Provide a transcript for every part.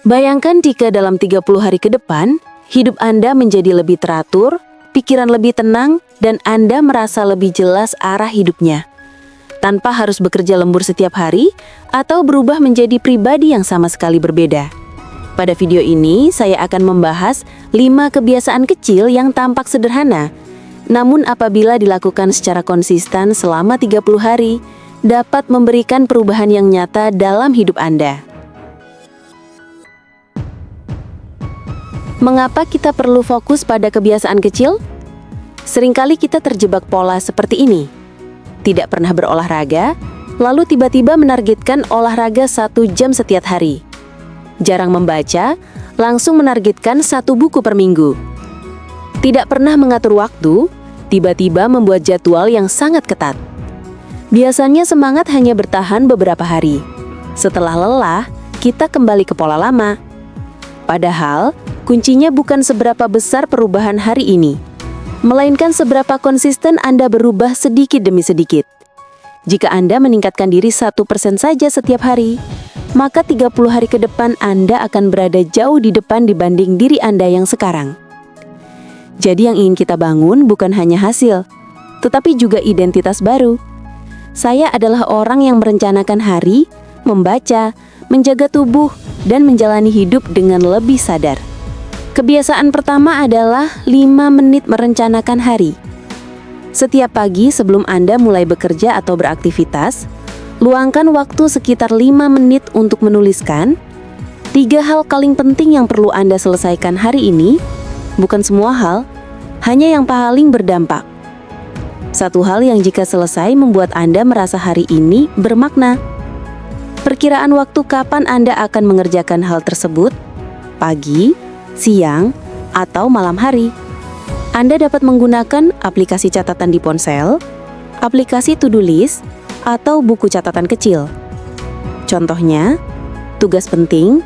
Bayangkan jika dalam 30 hari ke depan, hidup Anda menjadi lebih teratur, pikiran lebih tenang, dan Anda merasa lebih jelas arah hidupnya. Tanpa harus bekerja lembur setiap hari, atau berubah menjadi pribadi yang sama sekali berbeda. Pada video ini, saya akan membahas 5 kebiasaan kecil yang tampak sederhana, namun apabila dilakukan secara konsisten selama 30 hari, dapat memberikan perubahan yang nyata dalam hidup Anda. Mengapa kita perlu fokus pada kebiasaan kecil? Seringkali kita terjebak pola seperti ini. Tidak pernah berolahraga, lalu tiba-tiba menargetkan olahraga 1 jam setiap hari. Jarang membaca, langsung menargetkan 1 buku per minggu. Tidak pernah mengatur waktu, tiba-tiba membuat jadwal yang sangat ketat. Biasanya semangat hanya bertahan beberapa hari. Setelah lelah, kita kembali ke pola lama. Padahal, kuncinya bukan seberapa besar perubahan hari ini, melainkan seberapa konsisten Anda berubah sedikit demi sedikit. Jika Anda meningkatkan diri 1% saja setiap hari, maka 30 hari ke depan Anda akan berada jauh di depan dibanding diri Anda yang sekarang. Jadi yang ingin kita bangun bukan hanya hasil, tetapi juga identitas baru. Saya adalah orang yang merencanakan hari, membaca, menjaga tubuh, dan menjalani hidup dengan lebih sadar. Kebiasaan pertama adalah 5 menit merencanakan hari. Setiap pagi sebelum Anda mulai bekerja atau beraktivitas, luangkan waktu sekitar 5 menit untuk menuliskan 3 hal paling penting yang perlu Anda selesaikan hari ini, bukan semua hal, hanya yang paling berdampak. 1 hal yang jika selesai membuat Anda merasa hari ini bermakna. Perkiraan waktu kapan Anda akan mengerjakan hal tersebut, pagi, siang, atau malam hari. Anda dapat menggunakan aplikasi catatan di ponsel, aplikasi to-do list, atau buku catatan kecil. Contohnya, tugas penting,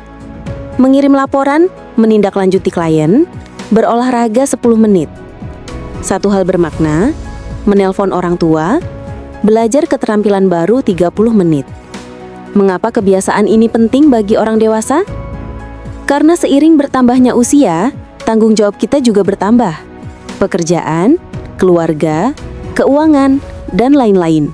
mengirim laporan, menindaklanjuti klien, berolahraga 10 menit. 1 hal bermakna, menelpon orang tua, belajar keterampilan baru 30 menit. Mengapa kebiasaan ini penting bagi orang dewasa? Karena seiring bertambahnya usia, tanggung jawab kita juga bertambah. Pekerjaan, keluarga, keuangan, dan lain-lain.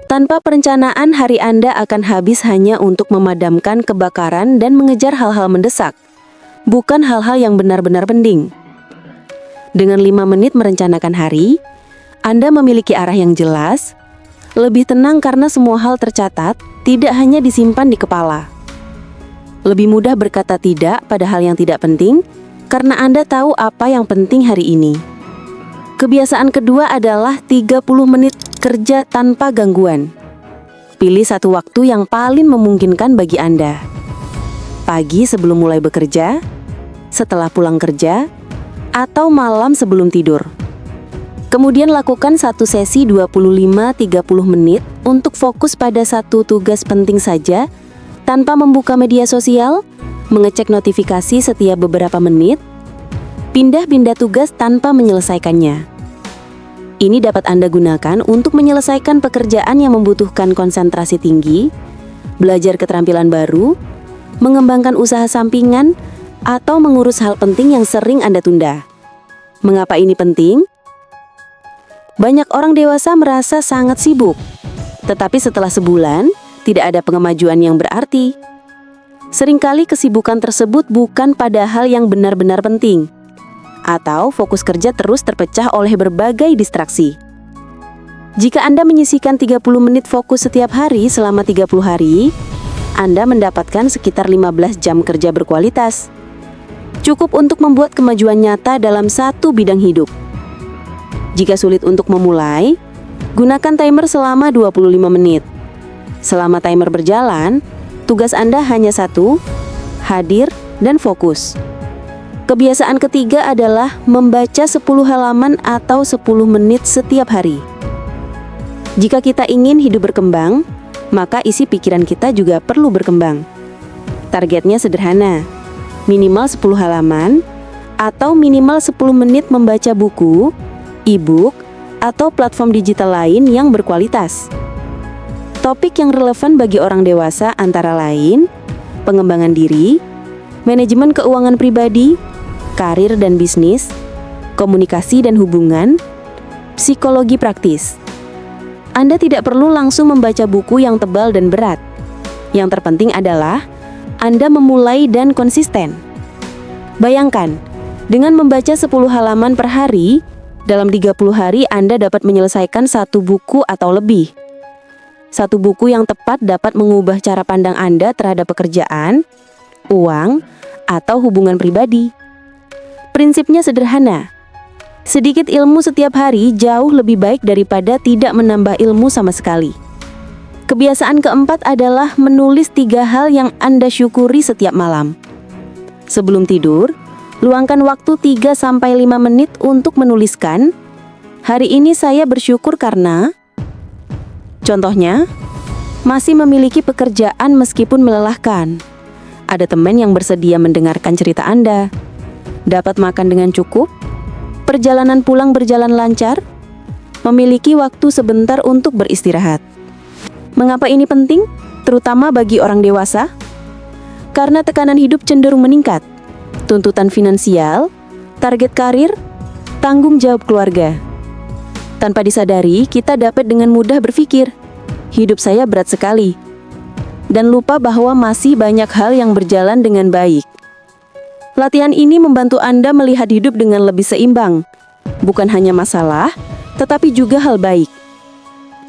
Tanpa perencanaan, hari Anda akan habis hanya untuk memadamkan kebakaran dan mengejar hal-hal mendesak, bukan hal-hal yang benar-benar penting. Dengan 5 menit merencanakan hari, Anda memiliki arah yang jelas, lebih tenang karena semua hal tercatat, tidak hanya disimpan di kepala. Lebih mudah berkata tidak pada hal yang tidak penting, karena Anda tahu apa yang penting hari ini. Kebiasaan kedua adalah 30 menit kerja tanpa gangguan. Pilih satu waktu yang paling memungkinkan bagi Anda. Pagi sebelum mulai bekerja, setelah pulang kerja, atau malam sebelum tidur. Kemudian lakukan satu sesi 25-30 menit untuk fokus pada satu tugas penting saja, tanpa membuka media sosial, mengecek notifikasi setiap beberapa menit, pindah-pindah tugas tanpa menyelesaikannya. Ini dapat Anda gunakan untuk menyelesaikan pekerjaan yang membutuhkan konsentrasi tinggi, belajar keterampilan baru, mengembangkan usaha sampingan, atau mengurus hal penting yang sering Anda tunda. Mengapa ini penting? Banyak orang dewasa merasa sangat sibuk, tetapi setelah sebulan, tidak ada kemajuan yang berarti. Seringkali kesibukan tersebut bukan pada hal yang benar-benar penting, atau fokus kerja terus terpecah oleh berbagai distraksi. Jika Anda menyisihkan 30 menit fokus setiap hari selama 30 hari, Anda mendapatkan sekitar 15 jam kerja berkualitas. Cukup untuk membuat kemajuan nyata dalam satu bidang hidup. Jika sulit untuk memulai, gunakan timer selama 25 menit. Selama timer berjalan, tugas Anda hanya satu, hadir dan fokus. Kebiasaan ketiga adalah membaca 10 halaman atau 10 menit setiap hari. Jika kita ingin hidup berkembang, maka isi pikiran kita juga perlu berkembang. Targetnya sederhana, minimal 10 halaman, atau minimal 10 menit membaca buku, e-book, atau platform digital lain yang berkualitas. Topik yang relevan bagi orang dewasa antara lain pengembangan diri, manajemen keuangan pribadi, karir dan bisnis, komunikasi dan hubungan, psikologi praktis. Anda tidak perlu langsung membaca buku yang tebal dan berat. Yang terpenting adalah Anda memulai dan konsisten. Bayangkan, dengan membaca 10 halaman per hari, dalam 30 hari Anda dapat menyelesaikan 1 buku atau lebih. 1 buku yang tepat dapat mengubah cara pandang Anda terhadap pekerjaan, uang, atau hubungan pribadi. Prinsipnya sederhana. Sedikit ilmu setiap hari jauh lebih baik daripada tidak menambah ilmu sama sekali. Kebiasaan keempat adalah menulis 3 hal yang Anda syukuri setiap malam. Sebelum tidur, luangkan waktu 3-5 menit untuk menuliskan, "Hari ini saya bersyukur karena..." Contohnya, masih memiliki pekerjaan meskipun melelahkan. Ada teman yang bersedia mendengarkan cerita Anda. Dapat makan dengan cukup. Perjalanan pulang berjalan lancar, memiliki waktu sebentar untuk beristirahat. Mengapa ini penting, terutama bagi orang dewasa? Karena tekanan hidup cenderung meningkat, tuntutan finansial, target karir, tanggung jawab keluarga. Tanpa disadari, kita dapat dengan mudah berpikir, hidup saya berat sekali, dan lupa bahwa masih banyak hal yang berjalan dengan baik. Latihan ini membantu Anda melihat hidup dengan lebih seimbang, bukan hanya masalah, tetapi juga hal baik.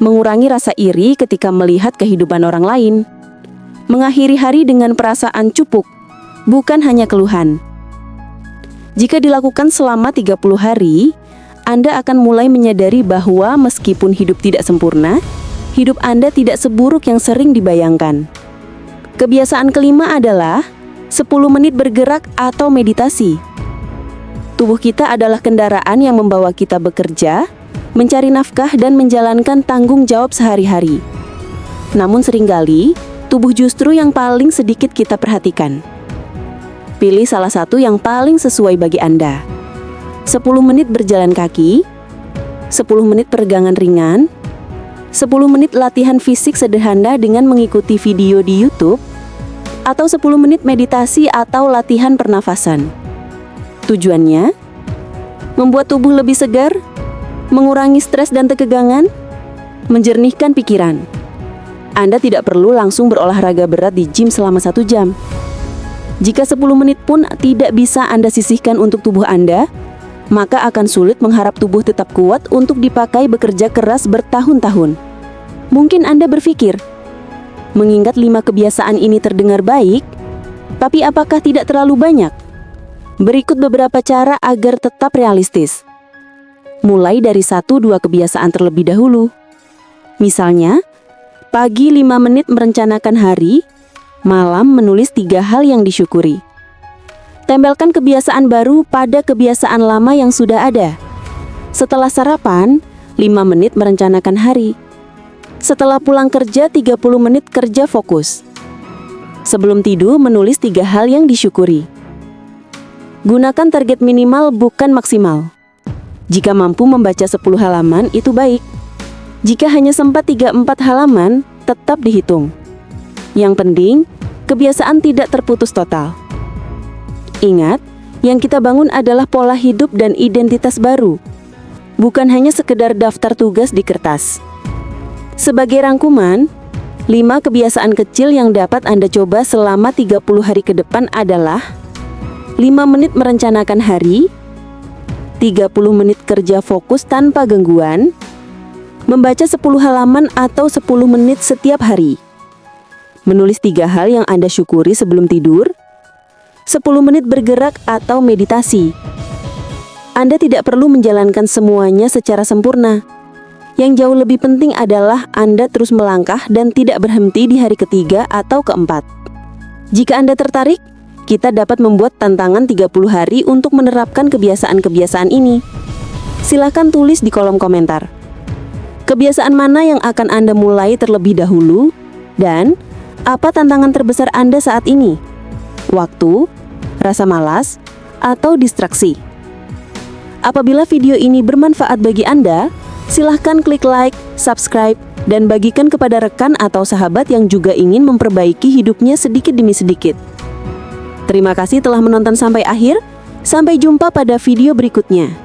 Mengurangi rasa iri ketika melihat kehidupan orang lain. Mengakhiri hari dengan perasaan cukup, bukan hanya keluhan. Jika dilakukan selama 30 hari, Anda akan mulai menyadari bahwa meskipun hidup tidak sempurna, hidup Anda tidak seburuk yang sering dibayangkan. Kebiasaan kelima adalah 10 menit bergerak atau meditasi. Tubuh kita adalah kendaraan yang membawa kita bekerja, mencari nafkah dan menjalankan tanggung jawab sehari-hari. Namun seringkali, tubuh justru yang paling sedikit kita perhatikan. Pilih salah satu yang paling sesuai bagi Anda. 10 menit berjalan kaki, 10 menit peregangan ringan, 10 menit latihan fisik sederhana dengan mengikuti video di YouTube, atau 10 menit meditasi atau latihan pernafasan. Tujuannya, membuat tubuh lebih segar, mengurangi stres dan ketegangan, menjernihkan pikiran. Anda tidak perlu langsung berolahraga berat di gym selama 1 jam. Jika 10 menit pun tidak bisa Anda sisihkan untuk tubuh Anda, maka akan sulit mengharap tubuh tetap kuat untuk dipakai bekerja keras bertahun-tahun. Mungkin Anda berpikir, mengingat 5 kebiasaan ini terdengar baik, tapi apakah tidak terlalu banyak? Berikut beberapa cara agar tetap realistis. Mulai dari 1-2 kebiasaan terlebih dahulu. Misalnya, pagi 5 menit merencanakan hari, malam menulis 3 hal yang disyukuri. Tempelkan kebiasaan baru pada kebiasaan lama yang sudah ada. Setelah sarapan, 5 menit merencanakan hari. Setelah pulang kerja, 30 menit kerja fokus. Sebelum tidur, menulis 3 hal yang disyukuri. Gunakan target minimal bukan maksimal. Jika mampu membaca 10 halaman, itu baik. Jika hanya sempat 3-4 halaman, tetap dihitung. Yang penting, kebiasaan tidak terputus total. Ingat, yang kita bangun adalah pola hidup dan identitas baru, bukan hanya sekedar daftar tugas di kertas. Sebagai rangkuman, 5 kebiasaan kecil yang dapat Anda coba selama 30 hari ke depan adalah 5 menit merencanakan hari, 30 menit kerja fokus tanpa gangguan, membaca 10 halaman atau 10 menit setiap hari, menulis 3 hal yang Anda syukuri sebelum tidur, 10 menit bergerak atau meditasi. Anda tidak perlu menjalankan semuanya secara sempurna. Yang jauh lebih penting adalah Anda terus melangkah dan tidak berhenti di hari ketiga atau keempat. Jika Anda tertarik, kita dapat membuat tantangan 30 hari untuk menerapkan kebiasaan-kebiasaan ini. Silahkan tulis di kolom komentar. Kebiasaan mana yang akan Anda mulai terlebih dahulu? Dan apa tantangan terbesar Anda saat ini? Waktu, rasa malas, atau distraksi? Apabila video ini bermanfaat bagi Anda, silahkan klik like, subscribe, dan bagikan kepada rekan atau sahabat yang juga ingin memperbaiki hidupnya sedikit demi sedikit. Terima kasih telah menonton sampai akhir. Sampai jumpa pada video berikutnya.